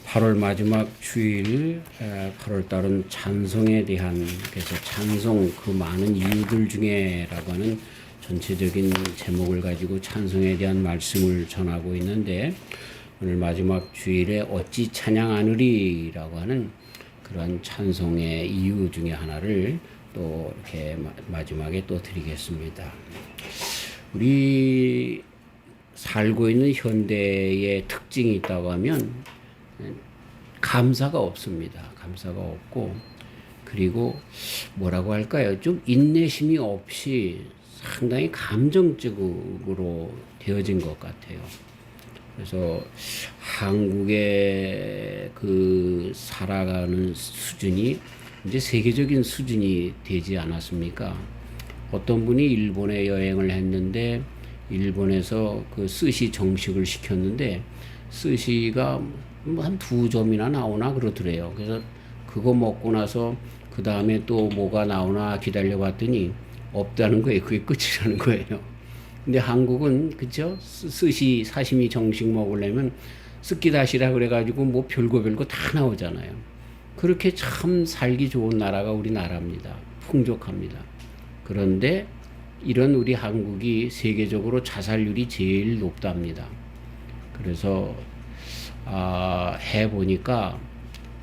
8월 마지막 주일, 8월 달은 찬송에 대한, 그래서 찬송 그 많은 이유들 중에라고 하는 전체적인 제목을 가지고 찬송에 대한 말씀을 전하고 있는데, 오늘 마지막 주일에 어찌 찬양하느리라고 하는 그러한 찬송의 이유 중에 하나를 또 이렇게 마지막에 또 드리겠습니다. 우리 살고 있는 현대의 특징이 있다고 하면 감사가 없습니다. 감사가 없고, 그리고 뭐라고 할까요? 좀 인내심이 없이 상당히 감정적으로 되어진 것 같아요. 그래서 한국의 그 살아가는 수준이 이제 세계적인 수준이 되지 않았습니까? 어떤 분이 일본에 여행을 했는데 일본에서 그 스시 정식을 시켰는데 스시가 뭐 한 2점이나 나오나 그러더래요. 그래서 그거 먹고 나서 그 다음에 또 뭐가 나오나 기다려 봤더니 없다는 거예요. 그게 끝이라는 거예요. 근데 한국은 그죠? 스시 사시미 정식 먹으려면 스키다시라 그래가지고 뭐 별거 다 나오잖아요. 그렇게 참 살기 좋은 나라가 우리나라입니다. 풍족합니다. 그런데 이런 우리 한국이 세계적으로 자살률이 제일 높답니다. 그래서 해보니까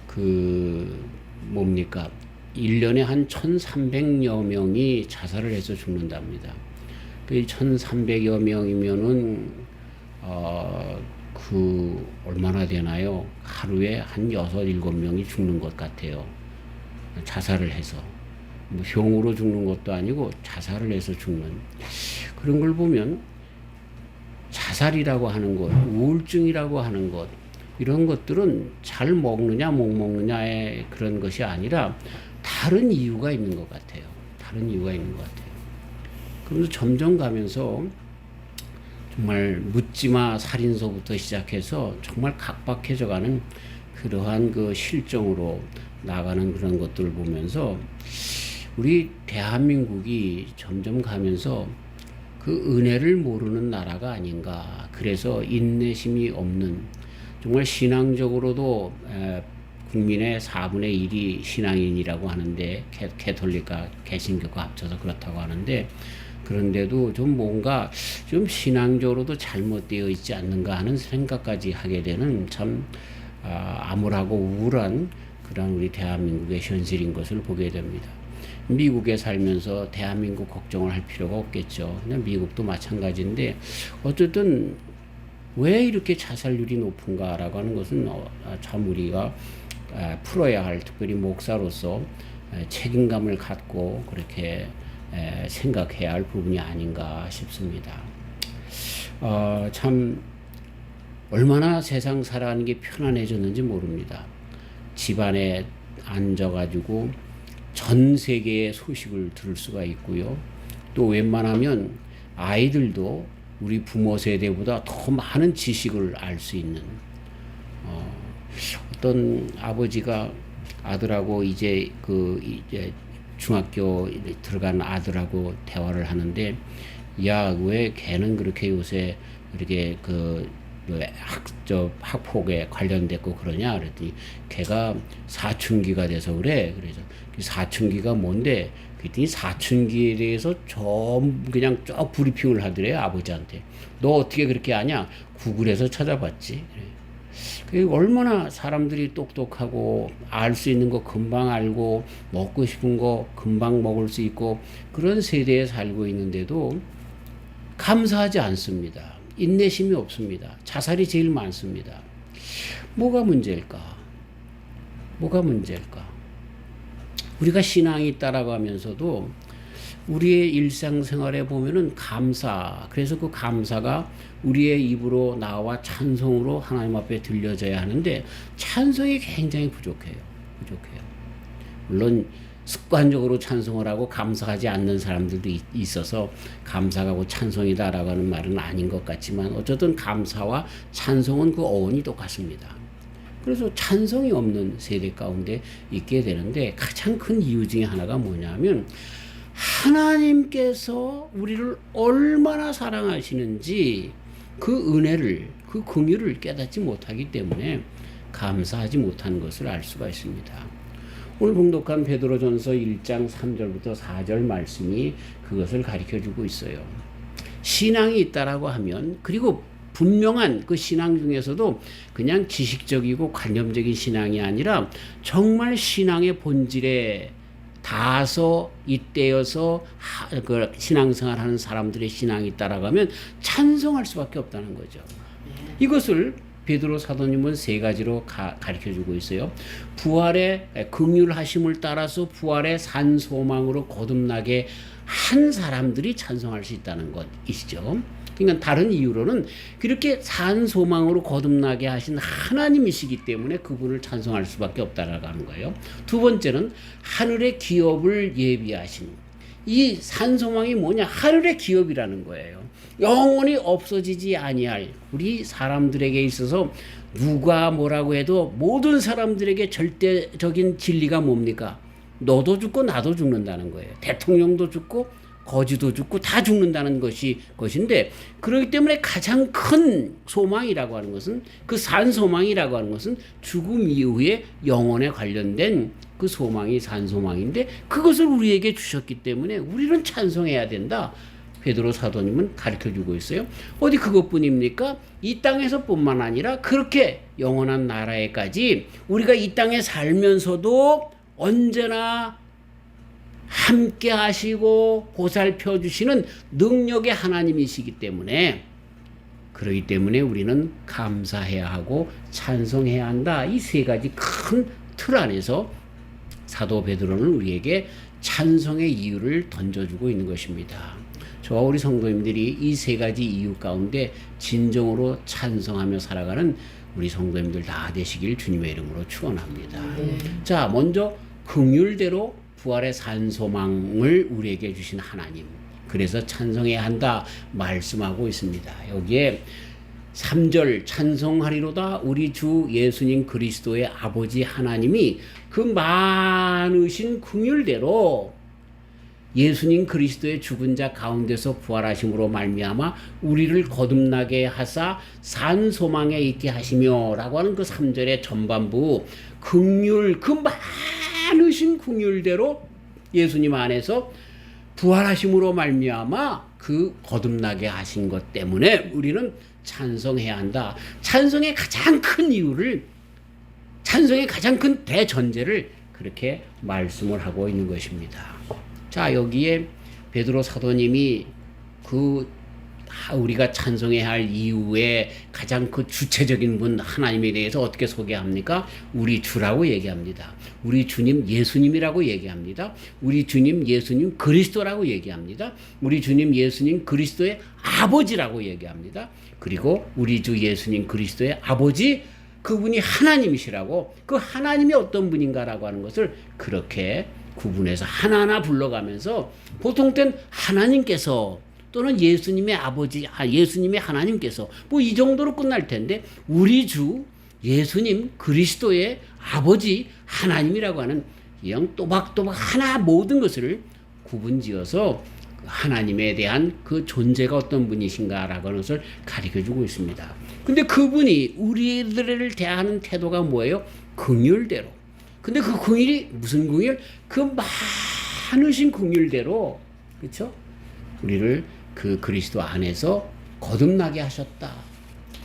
그 뭡니까 1년에 한 1300여 명이 자살을 해서 죽는답니다. 그 1300여 명이면은 그 얼마나 되나요? 하루에 한 6, 7명이 죽는 것 같아요. 자살을 해서. 뭐 병으로 죽는 것도 아니고 자살을 해서 죽는 그런 걸 보면 자살이라고 하는 것, 우울증이라고 하는 것, 이런 것들은 잘 먹느냐 못 먹느냐의 그런 것이 아니라 다른 이유가 있는 것 같아요. 다른 이유가 있는 것 같아요. 그러면서 점점 가면서 정말 묻지마 살인서부터 시작해서 정말 각박해져가는 그러한 그 실정으로 나가는 그런 것들을 보면서 우리 대한민국이 점점 가면서 그 은혜를 모르는 나라가 아닌가. 그래서 인내심이 없는, 정말 신앙적으로도 국민의 4분의 1이 신앙인이라고 하는데, 캐톨릭과 개신교가 합쳐서 그렇다고 하는데, 그런데도 좀 뭔가 좀 신앙적으로도 잘못되어 있지 않는가 하는 생각까지 하게 되는 참 암울하고 우울한 그런 우리 대한민국의 현실인 것을 보게 됩니다. 미국에 살면서 대한민국 걱정을 할 필요가 없겠죠. 그냥 미국도 마찬가지인데 어쨌든 왜 이렇게 자살률이 높은가라고 하는 것은 참 우리가 풀어야 할, 특별히 목사로서 책임감을 갖고 그렇게 생각해야 할 부분이 아닌가 싶습니다. 참 얼마나 세상 살아가는 게 편안해졌는지 모릅니다. 집안에 앉아가지고 전 세계의 소식을 들을 수가 있고요. 또 웬만하면 아이들도 우리 부모 세대보다 더 많은 지식을 알 수 있는, 어떤 아버지가 아들하고 이제 중학교 들어간 아들하고 대화를 하는데, 야, 왜 걔는 그렇게 요새 이렇게 학폭에 관련됐고 그러냐 그랬더니 걔가 사춘기가 돼서 그래. 그래서 사춘기가 뭔데? 그랬더니 사춘기에 대해서 그냥 쭉 브리핑을 하더래요, 아버지한테. 너 어떻게 그렇게 아냐? 구글에서 찾아봤지. 그게 얼마나 사람들이 똑똑하고 알 수 있는 거 금방 알고 먹고 싶은 거 금방 먹을 수 있고 그런 세대에 살고 있는데도 감사하지 않습니다. 인내심이 없습니다. 자살이 제일 많습니다. 뭐가 문제일까? 뭐가 문제일까? 우리가 신앙이 있다라고 하면서도 우리의 일상생활에 보면은 감사, 그래서 그 감사가 우리의 입으로 나와 찬송으로 하나님 앞에 들려져야 하는데 찬송이 굉장히 부족해요. 물론 습관적으로 찬송을 하고 감사하지 않는 사람들도 있어서 감사하고 찬송이다라고 하는 말은 아닌 것 같지만 어쨌든 감사와 찬송은 그 어원이 똑같습니다. 그래서 찬송이 없는 세대 가운데 있게 되는데 가장 큰 이유 중에 하나가 뭐냐면 하나님께서 우리를 얼마나 사랑하시는지 그 은혜를, 그 긍휼을 깨닫지 못하기 때문에 감사하지 못한 것을 알 수가 있습니다. 오늘 봉독한 베드로전서 1장 3절부터 4절 말씀이 그것을 가르쳐주고 있어요. 신앙이 있다라고 하면, 그리고 분명한 그 신앙 중에서도 그냥 지식적이고 관념적인 신앙이 아니라 정말 신앙의 본질에 닿아서 잇대어서 그 신앙생활 하는 사람들의 신앙이 있다라고 하면 찬송할 수밖에 없다는 거죠. 이것을 베드로 사도님은 세 가지로 가르쳐주고 있어요. 부활의 긍휼하심을 따라서 부활의 산 소망으로 거듭나게 한 사람들이 찬송할 수 있다는 것이죠. 그러니까 다른 이유로는 그렇게 산 소망으로 거듭나게 하신 하나님이시기 때문에 그분을 찬송할 수밖에 없다라고 하는 거예요. 두 번째는 하늘의 기업을 예비하신, 이 산 소망이 뭐냐? 하늘의 기업이라는 거예요. 영원히 없어지지 아니할, 우리 사람들에게 있어서 누가 뭐라고 해도 모든 사람들에게 절대적인 진리가 뭡니까? 너도 죽고 나도 죽는다는 거예요. 대통령도 죽고 거지도 죽고 다 죽는다는 것인데, 그렇기 때문에 가장 큰 소망이라고 하는 것은, 그 산 소망이라고 하는 것은 죽음 이후에 영혼에 관련된 그 소망이 산 소망인데, 그것을 우리에게 주셨기 때문에 우리는 찬송해야 된다. 베드로 사도님은 가르쳐주고 있어요. 어디 그것뿐입니까? 이 땅에서뿐만 아니라 그렇게 영원한 나라에까지 우리가 이 땅에 살면서도 언제나 함께 하시고 보살펴 주시는 능력의 하나님이시기 때문에, 그러기 때문에 우리는 감사해야 하고 찬송해야 한다. 이 세 가지 큰 틀 안에서 사도 베드로는 우리에게 찬송의 이유를 던져주고 있는 것입니다. 저와 우리 성도님들이 이 세 가지 이유 가운데 진정으로 찬송하며 살아가는 우리 성도님들 다 되시길 주님의 이름으로 축원합니다. 자, 먼저 긍휼대로 부활의 산 소망을 우리에게 주신 하나님, 그래서 찬송해야 한다 말씀하고 있습니다. 여기에 3절 찬송하리로다 우리 주 예수님 그리스도의 아버지 하나님이 그 많으신 긍휼대로 예수님 그리스도의 죽은 자 가운데서 부활하심으로 말미암아 우리를 거듭나게 하사 산 소망에 있게 하시며 라고 하는 그 3절의 전반부, 긍휼, 그 많으신 긍휼대로 예수님 안에서 부활하심으로 말미암아 그 거듭나게 하신 것 때문에 우리는 찬송해야 한다. 찬송의 가장 큰 이유를, 찬송의 가장 큰 대전제를 그렇게 말씀을 하고 있는 것입니다. 자, 여기에 베드로 사도님이 우리가 찬송해야 할 이유의 가장 그 주체적인 분 하나님에 대해서 어떻게 소개합니까? 우리 주라고 얘기합니다. 우리 주님 예수님이라고 얘기합니다. 우리 주님 예수님 그리스도라고 얘기합니다. 우리 주님 예수님 그리스도의 아버지라고 얘기합니다. 그리고 우리 주 예수님 그리스도의 아버지, 그분이 하나님이시라고, 그 하나님이 어떤 분인가라고 하는 것을 그렇게 구분해서 하나하나 불러가면서, 보통 땐 하나님께서 또는 예수님의 아버지, 예수님의 하나님께서 뭐 이 정도로 끝날 텐데, 우리 주 예수님 그리스도의 아버지 하나님이라고 하는 그냥 또박또박 하나 모든 것을 구분지어서 하나님에 대한 그 존재가 어떤 분이신가라고 하는 것을 가르쳐주고 있습니다. 근데 그분이 우리들을 대하는 태도가 뭐예요? 긍휼대로. 근데 그 긍휼이 무슨 긍휼? 그 많으신 긍휼대로, 그렇죠? 우리를 그 그리스도 안에서 거듭나게 하셨다.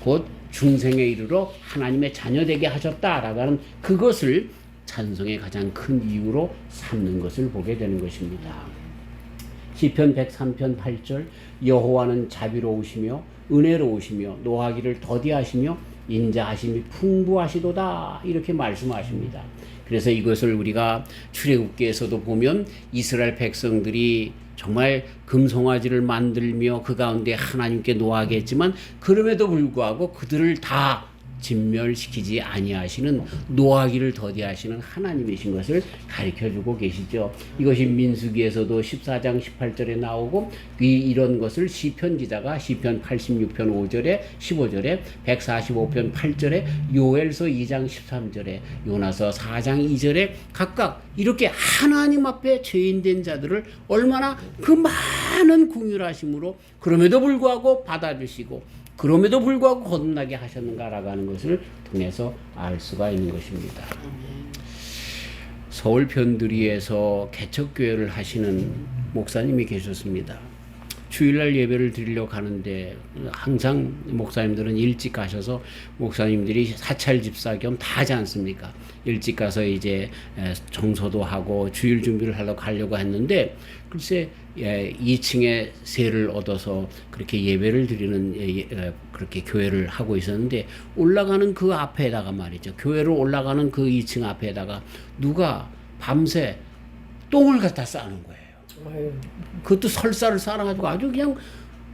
곧 중생에 이르러 하나님의 자녀되게 하셨다라고 하는 그것을 찬송의 가장 큰 이유로 삼는 것을 보게 되는 것입니다. 시편 103편 8절, 여호와는 자비로우시며 은혜로우시며 노하기를 더디하시며 인자하심이 풍부하시도다, 이렇게 말씀하십니다. 그래서 이것을 우리가 출애굽기에서도 보면 이스라엘 백성들이 정말 금송아지를 만들며 그 가운데 하나님께 노하게 했지만, 그럼에도 불구하고 그들을 다 진멸시키지 아니하시는, 노하기를 더디하시는 하나님이신 것을 가르쳐주고 계시죠. 이것이 민수기에서도 14장 18절에 나오고, 이런 것을 시편 기자가 시편 86편 5절에 15절에 145편 8절에 요엘서 2장 13절에 요나서 4장 2절에 각각 이렇게 하나님 앞에 죄인된 자들을 얼마나 그 많은 긍휼하심으로 그럼에도 불구하고 받아주시고 그럼에도 불구하고 거듭나게 하셨는가라고 하는 것을 통해서 알 수가 있는 것입니다. 서울 변두리에서 개척교회를 하시는 목사님이 계셨습니다. 주일날 예배를 드리러 가는데 항상 목사님들은 일찍 가셔서 목사님들이 사찰 집사 겸 다 하지 않습니까? 일찍 가서 이제 정서도 하고 주일 준비를 하러 가려고 했는데 글쎄 2층에 세를 얻어서 그렇게 예배를 드리는 그렇게 교회를 하고 있었는데 올라가는 그 앞에다가 말이죠. 교회로 올라가는 그 2층 앞에다가 누가 밤새 똥을 갖다 싸는 거예요. 그것도 설사를 쌓아가지고 아주 그냥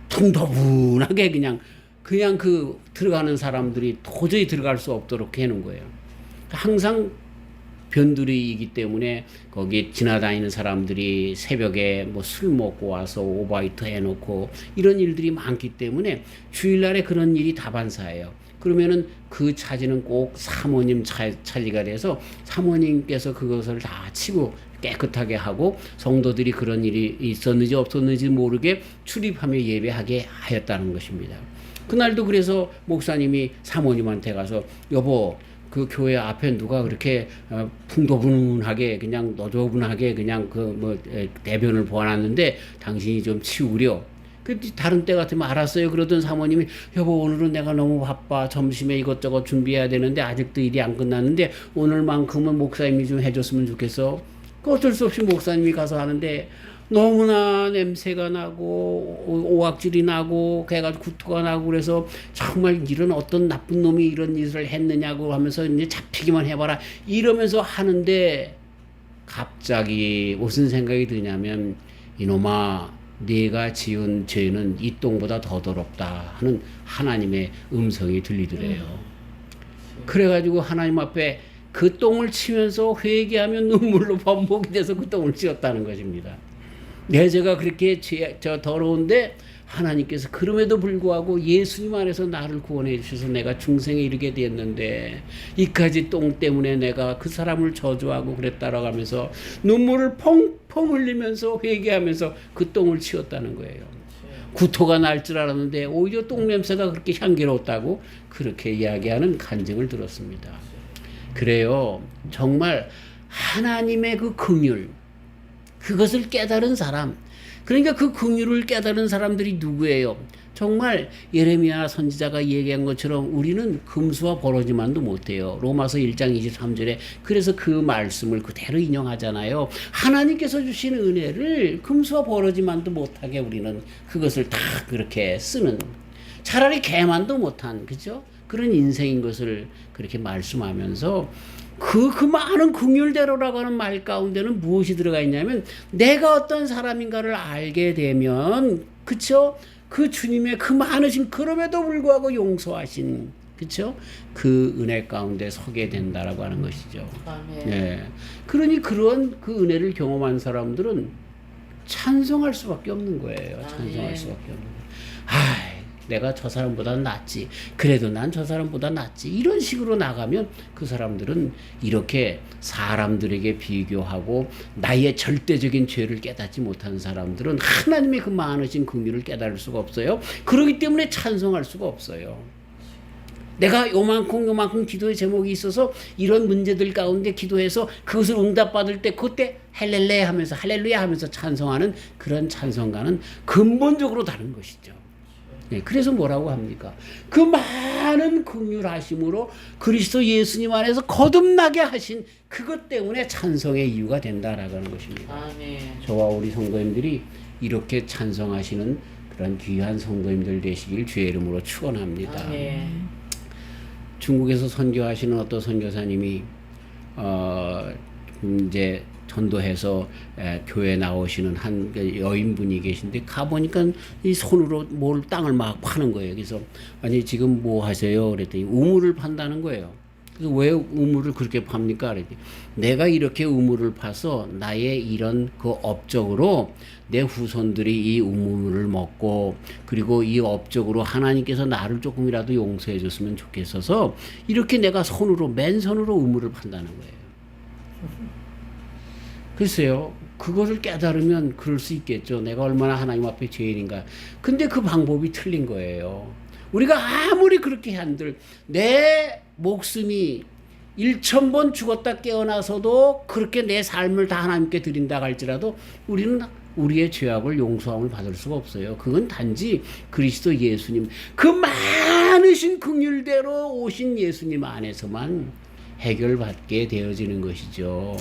텅더분하게 그냥 그 들어가는 사람들이 도저히 들어갈 수 없도록 해놓은 거예요. 항상 변두리이기 때문에 거기 지나다니는 사람들이 새벽에 뭐 술 먹고 와서 오바이트 해놓고 이런 일들이 많기 때문에 주일날에 그런 일이 다반사예요. 그러면은 그 차지는 꼭 사모님 차지가 돼서 사모님께서 그것을 다 치고 깨끗하게 하고 성도들이 그런 일이 있었는지 없었는지 모르게 출입하며 예배하게 하였다는 것입니다. 그날도 그래서 목사님이 사모님한테 가서 여보 그 교회 앞에 누가 그렇게 풍도분하게 그냥 너저분하게 그냥 그 뭐 대변을 보아놨는데 당신이 좀 치우려. 그 다른 때 같으면 알았어요. 그러던 사모님이 여보 오늘은 내가 너무 바빠. 점심에 이것저것 준비해야 되는데 아직도 일이 안 끝났는데 오늘만큼은 목사님이 좀 해줬으면 좋겠어. 그 어쩔 수 없이 목사님이 가서 하는데 너무나 냄새가 나고 오악질이 나고 그래가지고 구토가 나고 그래서 정말 이런 어떤 나쁜 놈이 이런 짓을 했느냐고 하면서 이제 잡히기만 해봐라 이러면서 하는데 갑자기 무슨 생각이 드냐면 이놈아 네가 지은 죄는 이 똥보다 더 더럽다 하는 하나님의 음성이 들리더래요. 그래가지고 하나님 앞에 그 똥을 치면서 회개하며 눈물로 반복이 돼서 그 똥을 치웠다는 것입니다. 내 죄가 그렇게 더러운데 하나님께서 그럼에도 불구하고 예수님 안에서 나를 구원해 주셔서 내가 중생에 이르게 되었는데 이까지 똥 때문에 내가 그 사람을 저주하고 그랬다라고 하면서 눈물을 펑펑 흘리면서 회개하면서 그 똥을 치웠다는 거예요. 구토가 날 줄 알았는데 오히려 똥 냄새가 그렇게 향기로웠다고 그렇게 이야기하는 간증을 들었습니다. 그래요. 정말 하나님의 그 긍휼 그것을 깨달은 사람 그러니까 그 긍휼을 깨달은 사람들이 누구예요? 정말 예레미야 선지자가 얘기한 것처럼 우리는 금수와 버러지만도 못해요. 로마서 1장 23절에 그래서 그 말씀을 그대로 인용하잖아요. 하나님께서 주신 은혜를 금수와 버러지만도 못하게 우리는 그것을 다 그렇게 쓰는 차라리 개만도 못한 그죠? 그런 인생인 것을 그렇게 말씀하면서 그 많은 긍휼대로라고 하는 말 가운데는 무엇이 들어가 있냐면 내가 어떤 사람인가를 알게 되면 그쵸? 그 주님의 그 많으신 그럼에도 불구하고 용서하신 그쵸? 그 은혜 가운데 서게 된다라고 하는 것이죠. 네. 그러니 그런 그 은혜를 경험한 사람들은 찬송할 수밖에 없는 거예요. 찬송할 수밖에 없는 거예요. 내가 저 사람보다 낫지. 그래도 난 저 사람보다 낫지. 이런 식으로 나가면 그 사람들은 이렇게 사람들에게 비교하고 나의 절대적인 죄를 깨닫지 못한 사람들은 하나님의 그 많으신 긍휼을 깨달을 수가 없어요. 그렇기 때문에 찬송할 수가 없어요. 내가 요만큼 기도의 제목이 있어서 이런 문제들 가운데 기도해서 그것을 응답받을 때 그때 할렐루야 하면서 찬송하는 그런 찬송가는 근본적으로 다른 것이죠. 네, 그래서 뭐라고 합니까? 그 많은 긍휼하심으로 그리스도 예수님 안에서 거듭나게 하신 그것 때문에 찬송의 이유가 된다라고 하는 것입니다. 아멘. 저와 우리 성도님들이 이렇게 찬송하시는 그런 귀한 성도님들 되시길 주의 이름으로 축원합니다. 아멘. 중국에서 선교하시는 어떤 선교사님이 이제 전도해서 교회 나오시는 한 여인분이 계신데 가보니까 이 손으로 땅을 막 파는 거예요. 그래서 아니 지금 뭐 하세요? 그랬더니 우물을 판다는 거예요. 그래서 왜 우물을 그렇게 팝니까? 그랬더니 내가 이렇게 우물을 파서 나의 이런 그 업적으로 내 후손들이 이 우물을 먹고 그리고 이 업적으로 하나님께서 나를 조금이라도 용서해 줬으면 좋겠어서 이렇게 내가 맨손으로 우물을 판다는 거예요. 글쎄요. 그것을 깨달으면 그럴 수 있겠죠. 내가 얼마나 하나님 앞에 죄인인가. 근데 그 방법이 틀린 거예요. 우리가 아무리 그렇게 한들 내 목숨이 1,000번 죽었다 깨어나서도 그렇게 내 삶을 다 하나님께 드린다 할지라도 우리는 우리의 죄악을 용서함을 받을 수가 없어요. 그건 단지 그리스도 예수님, 그 많으신 긍휼대로 오신 예수님 안에서만 해결받게 되어지는 것이죠.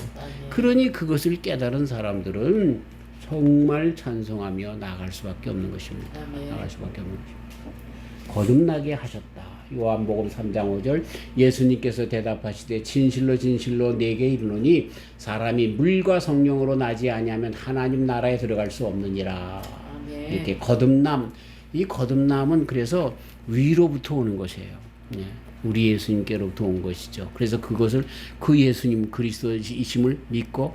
그러니 그것을 깨달은 사람들은 정말 찬송하며 나갈 수밖에 없는 것입니다. 나갈 수밖에 없는 것입니다. 거듭나게 하셨다. 요한복음 3장 5절 예수님께서 대답하시되 진실로 진실로 내게 이르노니 사람이 물과 성령으로 나지 아니하면 하나님 나라에 들어갈 수 없느니라. 아멘. 이렇게 거듭남, 이 거듭남은 그래서 위로부터 오는 것이에요. 네. 우리 예수님께로부터 온 것이죠. 그래서 그것을 그 예수님 그리스도이심을 믿고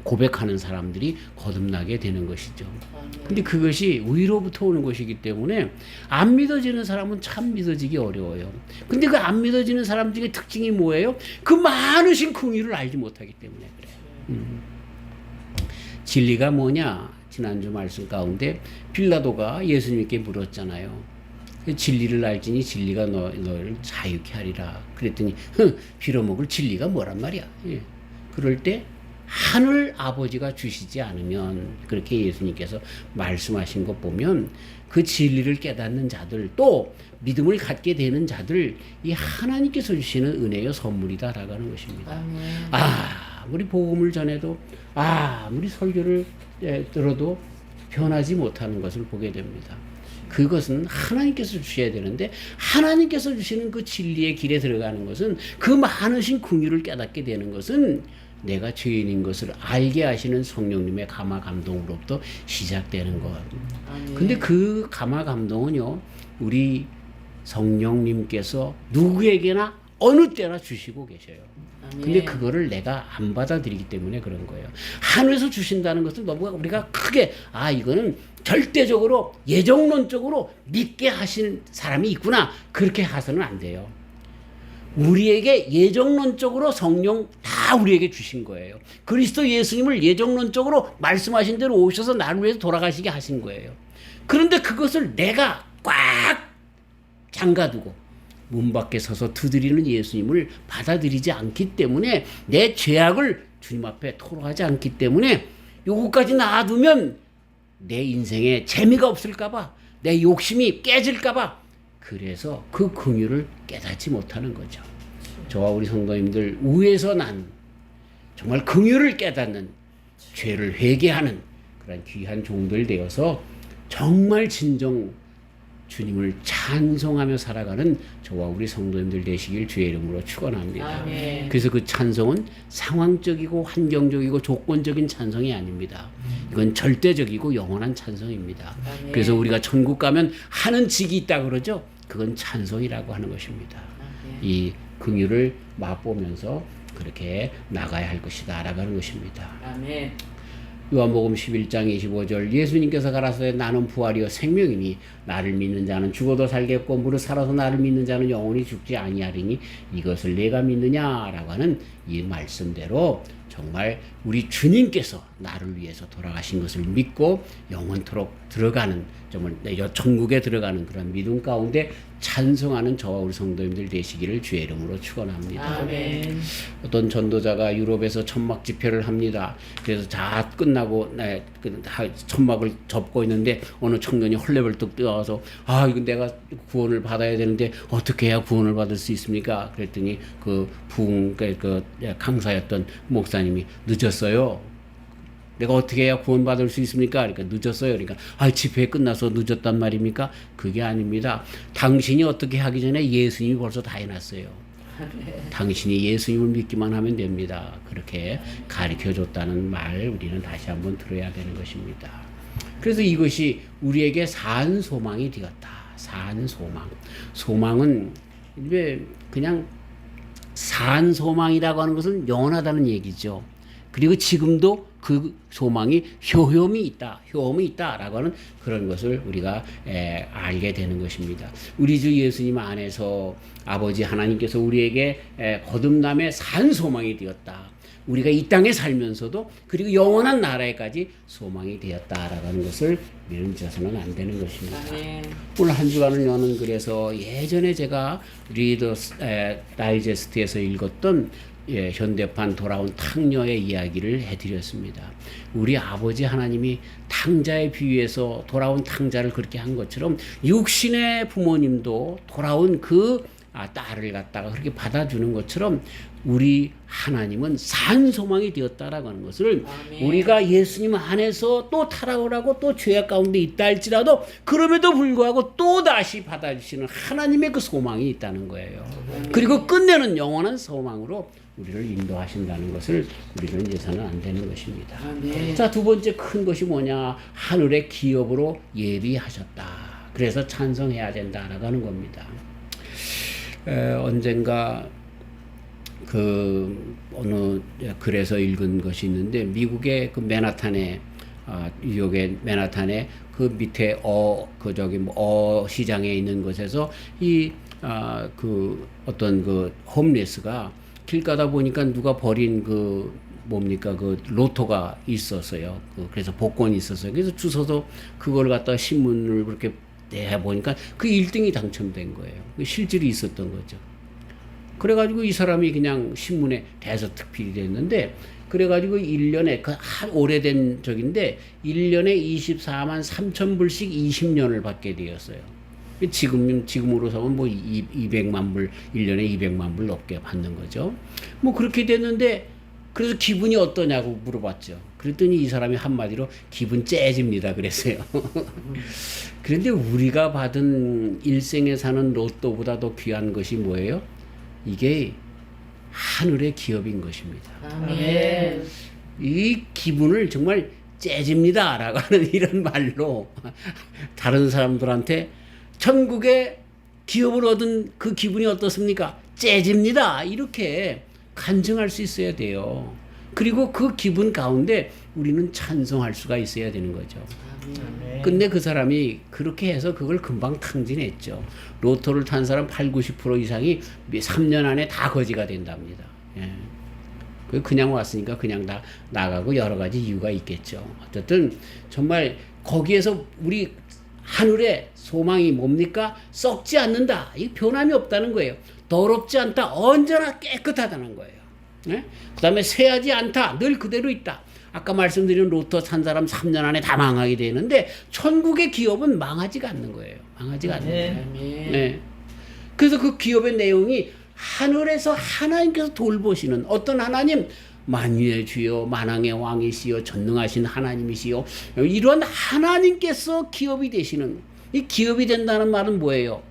고백하는 사람들이 거듭나게 되는 것이죠. 근데 그것이 위로부터 오는 것이기 때문에 안 믿어지는 사람은 참 믿어지기 어려워요. 근데 그 안 믿어지는 사람 중에 특징이 뭐예요? 그 많으신 긍휼을 알지 못하기 때문에 그래요. 진리가 뭐냐? 지난주 말씀 가운데 빌라도가 예수님께 물었잖아요. 진리를 알지니 진리가 너를 자유케 하리라. 그랬더니 빌어먹을 진리가 뭐란 말이야. 예. 그럴 때 하늘 아버지가 주시지 않으면, 그렇게 예수님께서 말씀하신 것 보면 그 진리를 깨닫는 자들, 또 믿음을 갖게 되는 자들, 이 하나님께서 주시는 은혜의 선물이다라고 하는 것입니다. 우리 복음을 전해도 우리 설교를 들어도 변하지 못하는 것을 보게 됩니다. 그것은 하나님께서 주셔야 되는데, 하나님께서 주시는 그 진리의 길에 들어가는 것은, 그 많으신 긍휼을 깨닫게 되는 것은 내가 죄인인 것을 알게 하시는 성령님의 감화 감동으로부터 시작되는 것. 근데 그 감화 감동은요, 우리 성령님께서 누구에게나 어느 때나 주시고 계셔요. 근데 그거를 내가 안 받아들이기 때문에 그런 거예요. 하늘에서 주신다는 것을 너무 우리가 크게 이거는 절대적으로 예정론적으로 믿게 하신 사람이 있구나, 그렇게 해서는 안 돼요. 우리에게 예정론적으로 성령 다 우리에게 주신 거예요. 그리스도 예수님을 예정론적으로 말씀하신 대로 오셔서 나를 위해서 돌아가시게 하신 거예요. 그런데 그것을 내가 꽉 잠가두고 문 밖에 서서 두드리는 예수님을 받아들이지 않기 때문에, 내 죄악을 주님 앞에 토로하지 않기 때문에, 요거까지 놔두면 내 인생에 재미가 없을까봐, 내 욕심이 깨질까봐, 그래서 그 긍휼을 깨닫지 못하는 거죠. 저와 우리 성도님들, 위에서 난 정말 긍휼을 깨닫는, 죄를 회개하는 그런 귀한 종들 되어서 정말 진정 주님을 찬송하며 살아가는 저와 우리 성도님들 되시길 주의 이름으로 축원합니다. 아멘. 그래서 그 찬송은 상황적이고 환경적이고 조건적인 찬송이 아닙니다. 이건 절대적이고 영원한 찬송입니다. 아멘. 그래서 우리가 천국 가면 하는 직이 있다 그러죠. 그건 찬송이라고 하는 것입니다. 아멘. 이 긍휼을 맛보면서 그렇게 나가야 할 것이다 라고 하는 것입니다. 아멘. 요한복음 11장 25절 예수님께서 가라사대 나는 부활이요 생명이니 나를 믿는 자는 죽어도 살겠고 무릇 살아서 나를 믿는 자는 영원히 죽지 아니하리니 이것을 내가 믿느냐라고 하는 이 말씀대로 정말 우리 주님께서 나를 위해서 돌아가신 것을 믿고 영원토록 들어가는, 정말 천국에 들어가는 그런 믿음 가운데 찬송하는 저와 우리 성도님들 되시기를 주의 이름으로 축원합니다. 아멘. 어떤 전도자가 유럽에서 천막 집회를 합니다. 그래서 다 끝나고 천막을 접고 있는데 어느 청년이 헐레벌떡 뛰어와서 이건 내가 구원을 받아야 되는데 어떻게 해야 구원을 받을 수 있습니까? 그랬더니 그 강사였던 목사님이 늦었어요. 내가 어떻게 해야 구원받을 수 있습니까? 그러니까 늦었어요. 그러니까 집회 끝나서 늦었단 말입니까? 그게 아닙니다. 당신이 어떻게 하기 전에 예수님이 벌써 다 해놨어요. 당신이 예수님을 믿기만 하면 됩니다. 그렇게 가르쳐줬다는 말 우리는 다시 한번 들어야 되는 것입니다. 그래서 이것이 우리에게 산 소망이 되었다. 산 소망. 소망은 그냥 산 소망이라고 하는 것은 영원하다는 얘기죠. 그리고 지금도 그 소망이 효험이 있다라고 하는 그런 것을 우리가 알게 되는 것입니다. 우리 주 예수님 안에서 아버지 하나님께서 우리에게 거듭남의 산 소망이 되었다. 우리가 이 땅에 살면서도 그리고 영원한 나라에까지 소망이 되었다라고 하는 것을 우리는 잊어서는 안 되는 것입니다. 오늘 한 주간은 저는 그래서 예전에 제가 리더스 다이제스트에서 읽었던 현대판 돌아온 탕녀의 이야기를 해드렸습니다. 우리 아버지 하나님이 탕자에 비유해서 돌아온 탕자를 그렇게 한 것처럼 육신의 부모님도 돌아온 그 딸을 갖다가 그렇게 받아주는 것처럼 우리 하나님은 산 소망이 되었다라고 하는 것을 우리가 예수님 안에서 또 타락을 또 죄악 가운데 있다 할지라도 그럼에도 불구하고 또 다시 받아주시는 하나님의 그 소망이 있다는 거예요. 그리고 끝내는 영원한 소망으로 우리를 인도하신다는 것을 우리는 잊어서는 안 되는 것입니다. 자, 두 번째 큰 것이 뭐냐? 하늘의 기업으로 예비하셨다. 그래서 찬송해야 된다라고 하는 겁니다. 언젠가 그 어느 글에서 읽은 것이 있는데 미국의 그 맨하탄에 뉴욕의 맨하탄에 그 밑에 시장에 있는 곳에서 그 어떤 그 홈리스가 길 가다 보니까 누가 버린 그 로토가 있었어요. 그래서 복권이 있었어요. 그래서 주워서 그걸 갖다가 신문을 그렇게 내 보니까 그 1등이 당첨된 거예요. 실질이 있었던 거죠. 그래가지고 이 사람이 그냥 신문에 대서특필이 됐는데, 그래가지고 1년에, 오래된 적인데, 1년에 24만 3천 불씩 20년을 받게 되었어요. 지금으로 서면 200만 불, 1년에 200만 불 넘게 받는 거죠. 그렇게 됐는데, 그래서 기분이 어떠냐고 물어봤죠. 그랬더니 이 사람이 한마디로 기분 째집니다 그랬어요. 그런데 우리가 받은 일생에 사는 로또보다 더 귀한 것이 뭐예요? 이게 하늘의 기업인 것입니다. 아멘. 이 기분을 정말 째집니다 라고 하는 이런 말로 다른 사람들한테 천국의 기업을 얻은 그 기분이 어떻습니까? 째집니다 이렇게 간증할 수 있어야 돼요. 그리고 그 기분 가운데 우리는 찬송할 수가 있어야 되는 거죠. 근데 그 사람이 그렇게 해서 그걸 금방 탕진했죠. 로또를 탄 사람 80-90% 이상이 3년 안에 다 거지가 된답니다. 그냥 왔으니까 그냥 다 나가고 여러 가지 이유가 있겠죠. 어쨌든 정말 거기에서 우리 하늘의 소망이 뭡니까? 썩지 않는다. 이 변함이 없다는 거예요. 더럽지 않다. 언제나 깨끗하다는 거예요. 그 다음에 쇠하지 않다. 늘 그대로 있다. 아까 말씀드린 로또 산 사람 3년 안에 다 망하게 되는데 천국의 기업은 망하지가 않는 거예요. 망하지가 않는 거예요. 네. 그래서 그 기업의 내용이 하늘에서 하나님께서 돌보시는 어떤 하나님, 만유의 주여 만왕의 왕이시여 전능하신 하나님이시여, 이런 하나님께서 기업이 되시는, 이 기업이 된다는 말은 뭐예요?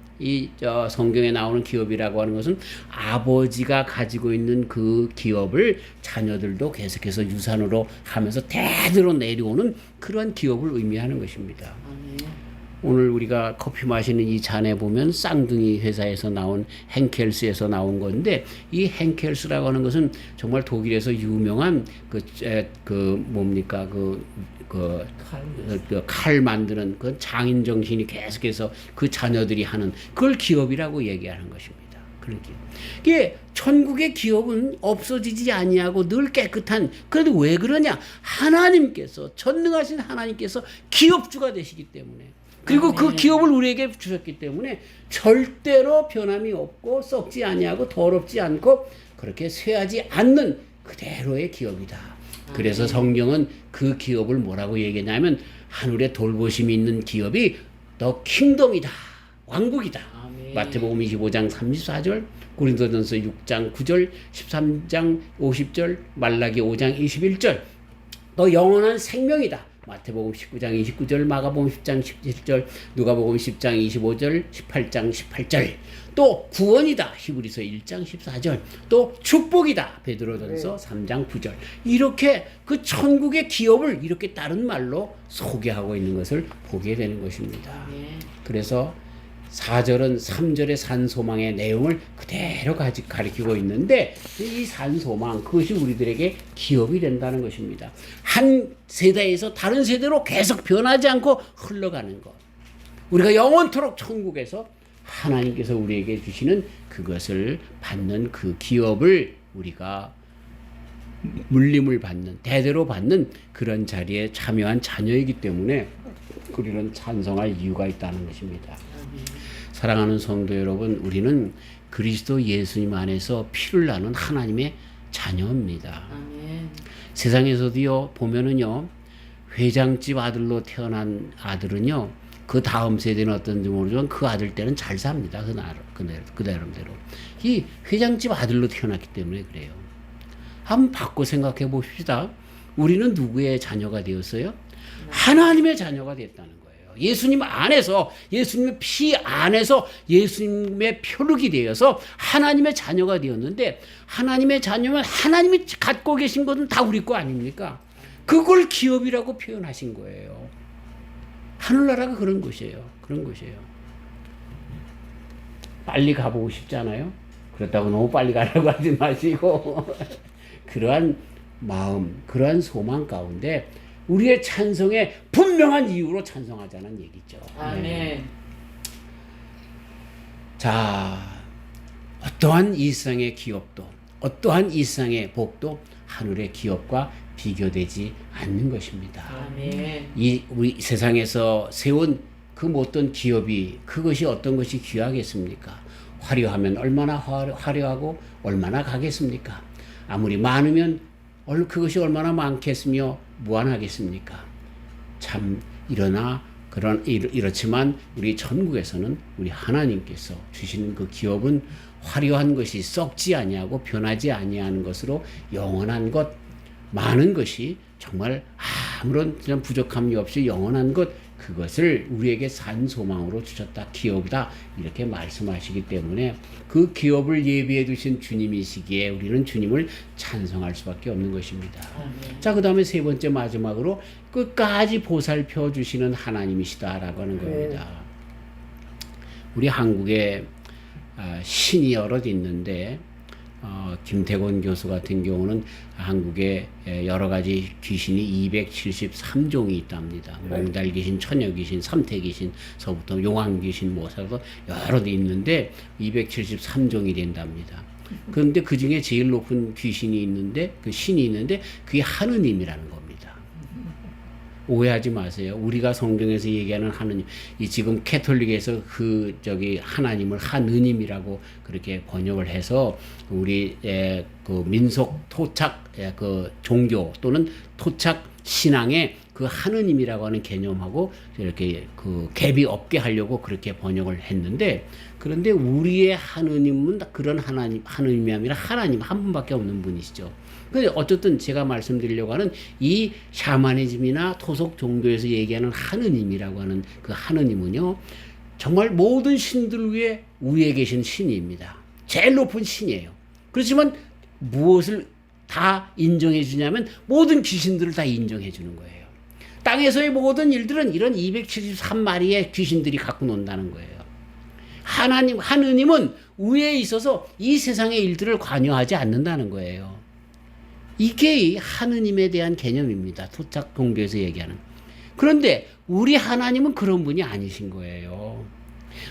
성경에 나오는 기업이라고 하는 것은 아버지가 가지고 있는 그 기업을 자녀들도 계속해서 유산으로 하면서 대대로 내려오는 그러한 기업을 의미하는 것입니다. 오늘 우리가 커피 마시는 이 잔에 보면 쌍둥이 회사에서 나온 henkels에서 나온 건데, 이 henkels라고 하는 것은 정말 독일에서 유명한 칼 만드는 그 장인 정신이 계속해서 그 자녀들이 하는 그걸 기업이라고 얘기하는 것입니다. 그런 기업. 이게 천국의 기업은 없어지지 아니하고 늘 깨끗한, 그런데 왜 그러냐? 하나님께서, 전능하신 하나님께서 기업주가 되시기 때문에, 그리고 그 기업을 우리에게 주셨기 때문에 절대로 변함이 없고 썩지 아니하고 더럽지 않고 그렇게 쇠하지 않는 그대로의 기업이다. 그래서 성경은 그 기업을 뭐라고 얘기하냐면 하늘에 돌보심이 있는 기업이 더 킹덤이다. 왕국이다. 마태복음 25장 34절, 고린도전서 6장 9절, 13장 50절, 말라기 5장 21절. 더 영원한 생명이다. 마태복음 19장 29절, 마가복음 10장 17절, 누가복음 10장 25절, 18장 18절. 또 구원이다. 히브리서 1장 14절. 또 축복이다. 베드로전서 3장 9절. 이렇게 그 천국의 기업을 이렇게 다른 말로 소개하고 있는 것을 보게 되는 것입니다. 그래서 4절은 3절의 산소망의 내용을 그대로 가리키고 있는데, 이 산소망, 그것이 우리들에게 기업이 된다는 것입니다. 한 세대에서 다른 세대로 계속 변하지 않고 흘러가는 것. 우리가 영원토록 천국에서 하나님께서 우리에게 주시는 그것을 받는 그 기업을 우리가 물림을 받는, 대대로 받는 그런 자리에 참여한 자녀이기 때문에 우리는 찬송할 이유가 있다는 것입니다. 사랑하는 성도 여러분, 우리는 그리스도 예수님 안에서 피를 나눈 하나님의 자녀입니다. 아멘. 세상에서도요, 보면은요, 회장집 아들로 태어난 아들은요, 그 다음 세대는 어떤지 모르지만 그 아들 때는 잘 삽니다. 그 나름대로. 이 회장집 아들로 태어났기 때문에 그래요. 한번 바꿔 생각해 봅시다. 우리는 누구의 자녀가 되었어요? 하나님의 자녀가 됐다는 거예요. 예수님 안에서, 예수님의 피 안에서 예수님의 표룩이 되어서 하나님의 자녀가 되었는데, 하나님의 자녀면 하나님이 갖고 계신 것은 다 우리 거 아닙니까? 그걸 기업이라고 표현하신 거예요. 하늘나라가 그런 곳이에요. 그런 곳이에요. 빨리 가보고 싶잖아요. 그렇다고 너무 빨리 가라고 하지 마시고 그러한 마음, 그러한 소망 가운데 우리의 찬송에 분명한 이유로 찬송하자는 얘기죠. 아멘. 네. 자, 어떠한 일상의 기업도, 어떠한 일상의 복도 하늘의 기업과 비교되지 않는 것입니다. 아멘. 우리 세상에서 세운 그 못된 기업이, 그것이 어떤 것이 귀하겠습니까? 화려하면 얼마나 화려하고 얼마나 가겠습니까? 아무리 많으면 그것이 얼마나 많겠으며 무한하겠습니까? 참 이렇지만 우리 천국에서는 우리 하나님께서 주시는 그 기업은 화려한 것이 썩지 아니하고 변하지 아니하는 것으로 영원한 것, 많은 것이 정말 아무런 부족함이 없이 영원한 것, 그것을 우리에게 산 소망으로 주셨다. 기업이다. 이렇게 말씀하시기 때문에 그 기업을 예비해 두신 주님이시기에 우리는 주님을 찬송할 수밖에 없는 것입니다. 자, 그 다음에 세 번째 마지막으로 끝까지 보살펴 주시는 하나님이시다라고 하는 겁니다. 우리 한국에 신이 여럿 있는데 김태곤 교수 같은 경우는 한국에 여러 가지 귀신이 273종이 있답니다. 몽달 귀신, 처녀 귀신, 삼태 귀신서부터 용왕 귀신, 모사도 여러 개 있는데 273종이 된답니다. 그런데 그 중에 제일 높은 귀신이 있는데, 그 신이 있는데 그게 하느님이라는 겁니다. 오해하지 마세요. 우리가 성경에서 얘기하는 하느님, 이 지금 캐톨릭에서 하나님을 하느님이라고 그렇게 번역을 해서 우리 그 민속 토착 그 종교 또는 토착 신앙의 그 하느님이라고 하는 개념하고 이렇게 그 갭이 없게 하려고 그렇게 번역을 했는데, 그런데 우리의 하느님은 그런 하느님이 아니라 하나님 한 분밖에 없는 분이시죠. 근데 어쨌든 제가 말씀드리려고 하는 이 샤머니즘이나 토속 종교에서 얘기하는 하느님이라고 하는 그 하느님은요, 정말 모든 신들 위에 계신 신입니다. 제일 높은 신이에요. 그렇지만 무엇을 다 인정해 주냐면 모든 귀신들을 다 인정해 주는 거예요. 땅에서의 모든 일들은 이런 273마리의 귀신들이 갖고 논다는 거예요. 하느님은 위에 있어서 이 세상의 일들을 관여하지 않는다는 거예요. 이게 하느님에 대한 개념입니다. 토착 종교에서 얘기하는. 그런데 우리 하나님은 그런 분이 아니신 거예요.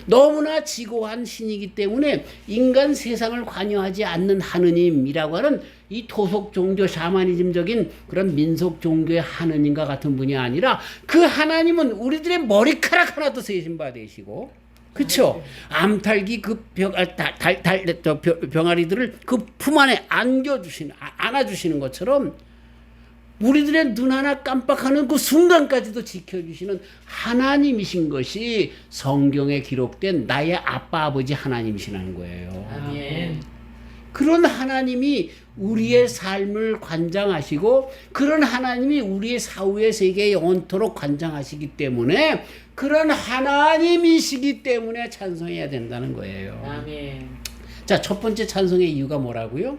너무나 지고한 신이기 때문에 인간 세상을 관여하지 않는 하느님이라고 하는 이 토속 종교 샤머니즘적인 그런 민속 종교의 하느님과 같은 분이 아니라, 그 하나님은 우리들의 머리카락 하나도 세신 바 되시고, 그렇죠? 암탈기 그 병아리들을 그 품 안에 안아주시는 것처럼 우리들의 눈 하나 깜빡하는 그 순간까지도 지켜주시는 하나님이신 것이 성경에 기록된 나의 아빠 아버지 하나님이시라는 거예요. 아멘. 그런 하나님이 우리의 삶을 관장하시고, 그런 하나님이 우리의 사후의 세계에 영원토록 관장하시기 때문에, 그런 하나님이시기 때문에 찬송해야 된다는 거예요. 아멘. 자, 첫 번째 찬송의 이유가 뭐라고요?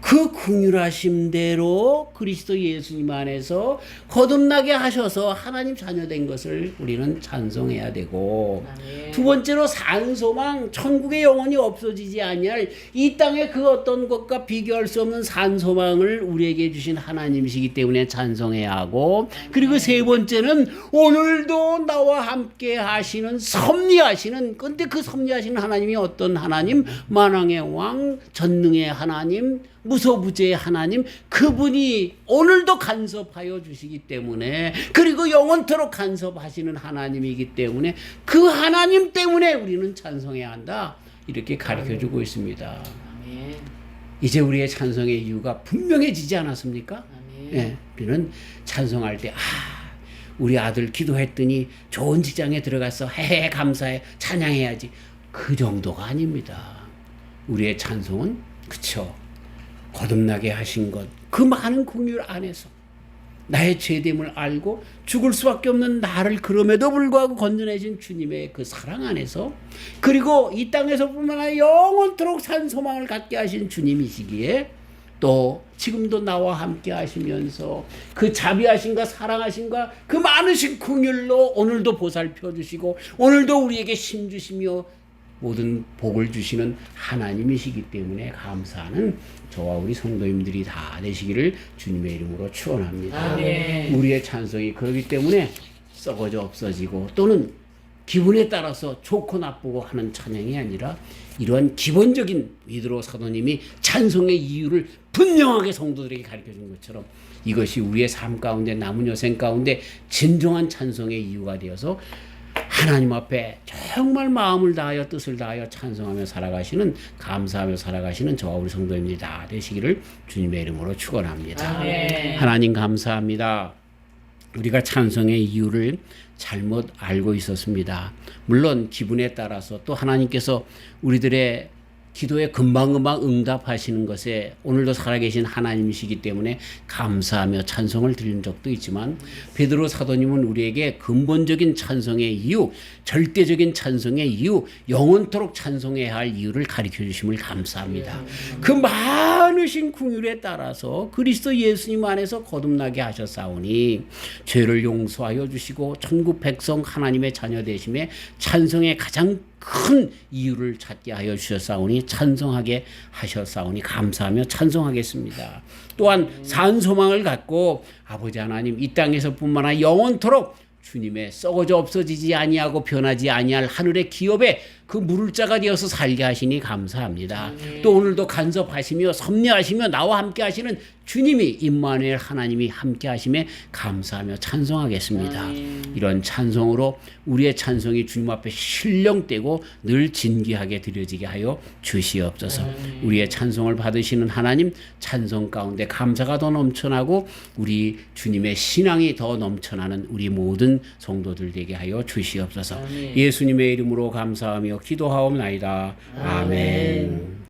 그 긍휼하심대로 그리스도 예수님 안에서 거듭나게 하셔서 하나님 자녀 된 것을 우리는 찬송해야 되고, 아멘. 두 번째로 산소망, 천국의 영혼이 없어지지 아니할 이 땅의 그 어떤 것과 비교할 수 없는 산소망을 우리에게 주신 하나님이시기 때문에 찬송해야 하고, 그리고 세 번째는 오늘도 나와 함께 하시는 섭리하시는, 근데 그 섭리하시는 하나님이 어떤 하나님? 만왕의 왕, 전능의 하나님, 무소부재의 하나님, 그분이 오늘도 간섭하여 주시기 때문에, 그리고 영원토록 간섭하시는 하나님이기 때문에 그 하나님 때문에 우리는 찬송해야 한다, 이렇게 가르쳐주고 있습니다. 아멘. 이제 우리의 찬송의 이유가 분명해지지 않았습니까? 아멘. 예, 우리는 찬송할 때 우리 아들 기도했더니 좋은 직장에 들어가서 헤헤 감사해 찬양해야지, 그 정도가 아닙니다. 우리의 찬송은 그쵸, 거듭나게 하신 것, 그 많은 긍휼 안에서 나의 죄됨을 알고 죽을 수밖에 없는 나를 그럼에도 불구하고 건져내신 주님의 그 사랑 안에서, 그리고 이 땅에서뿐만 아니라 영원토록 산 소망을 갖게 하신 주님이시기에, 또 지금도 나와 함께 하시면서 그 자비하신가 사랑하신가 그 많으신 긍휼로 오늘도 보살펴 주시고 오늘도 우리에게 힘 주시며 모든 복을 주시는 하나님이시기 때문에 감사하는 저와 우리 성도님들이 다 되시기를 주님의 이름으로 축원합니다. 아멘. 우리의 찬송이 그렇기 때문에 썩어져 없어지고 또는 기분에 따라서 좋고 나쁘고 하는 찬양이 아니라, 이러한 기본적인 베드로 사도님이 찬송의 이유를 분명하게 성도들에게 가르쳐준 것처럼 이것이 우리의 삶 가운데 남은 여생 가운데 진정한 찬송의 이유가 되어서 하나님 앞에 정말 마음을 다하여 뜻을 다하여 찬송하며 살아가시는, 감사하며 살아가시는 저와 우리 성도님들이 다 되시기를 주님의 이름으로 축원합니다. 아멘. 하나님 감사합니다. 우리가 찬송의 이유를 잘못 알고 있었습니다. 물론 기분에 따라서 또 하나님께서 우리들의 기도에 금방금방 응답하시는 것에 오늘도 살아계신 하나님이시기 때문에 감사하며 찬송을 드리는 적도 있지만, 베드로 사도님은 우리에게 근본적인 찬송의 이유, 절대적인 찬송의 이유, 영원토록 찬송해야 할 이유를 가르쳐 주심을 감사합니다. 그 많으신 긍휼에 따라서 그리스도 예수님 안에서 거듭나게 하셨사오니 죄를 용서하여 주시고 천국 백성 하나님의 자녀 되심에 찬송의 가장 큰 이유를 찾게 하여 주셨사오니 찬송하게 하셨사오니 감사하며 찬송하겠습니다. 또한 산 소망을 갖고 아버지 하나님, 이 땅에서뿐만 아니라 영원토록 주님의 썩어져 없어지지 아니하고 변하지 아니할 하늘의 기업에 그 물을 자가 되어서 살게 하시니 감사합니다. 또 오늘도 간섭하시며 섭리하시며 나와 함께 하시는 주님이 임마누엘 하나님이 함께 하심에 감사하며 찬송하겠습니다. 이런 찬송으로 우리의 찬송이 주님 앞에 신령되고 늘 진귀하게 드려지게 하여 주시옵소서. 우리의 찬송을 받으시는 하나님, 찬송 가운데 감사가 더 넘쳐나고 우리 주님의 신앙이 더 넘쳐나는 우리 모든 성도들 되게 하여 주시옵소서. 예수님의 이름으로 감사하며 기도하옵나이다. 아멘.